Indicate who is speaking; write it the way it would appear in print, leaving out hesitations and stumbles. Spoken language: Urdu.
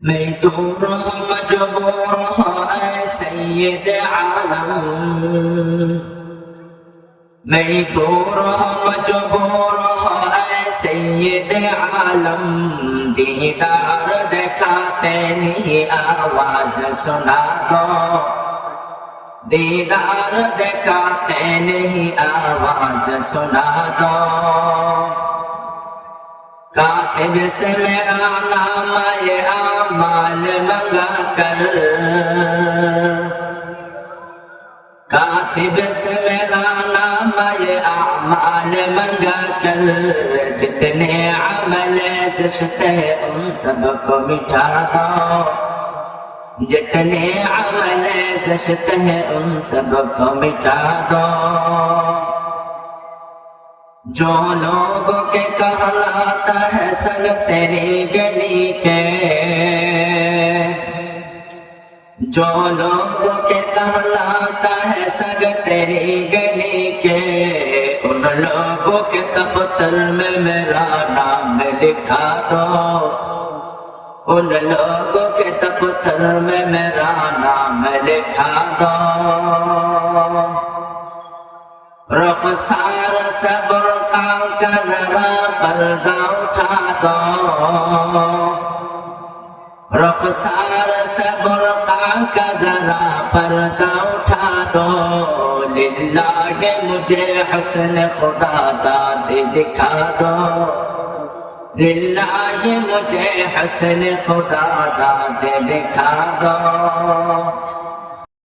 Speaker 1: میں دور ہوں مجبور ہوں اے سید عالم، میں دور ہوں مجبور ہوں اے سید عالم، دیدار دکھاتے نہیں آواز سنا دو، دیدار دکھاتے نہیں آواز سنا دو، کاتب سے میرا نام یہ اعمال منگا کر، کاتب سے میرا نام یہ اعمال منگا کر، جتنے عمل زشت ہے ان سب کو مٹا دو، جتنے عمل زشت ہے ان سب کو مٹا دو، جو لوگوں کے کہلاتا ہے سنگ تیری گلی کے، جو لوگوں کے کہلاتا ہے سنگ تیری گلی کے، ان لوگوں کے دفتر میں میرا نام لکھا دو، ان لوگوں کے دفتر میں میرا نام لکھا دو، رخسار سے برقع کا ذرا پردہ اٹھا دو، رخسار سے برقع کا ذرا پردہ اٹھا دو، للہ مجھے حسن خدا داد دکھا دو، للہ مجھے حسن خدا داد دکھا دو،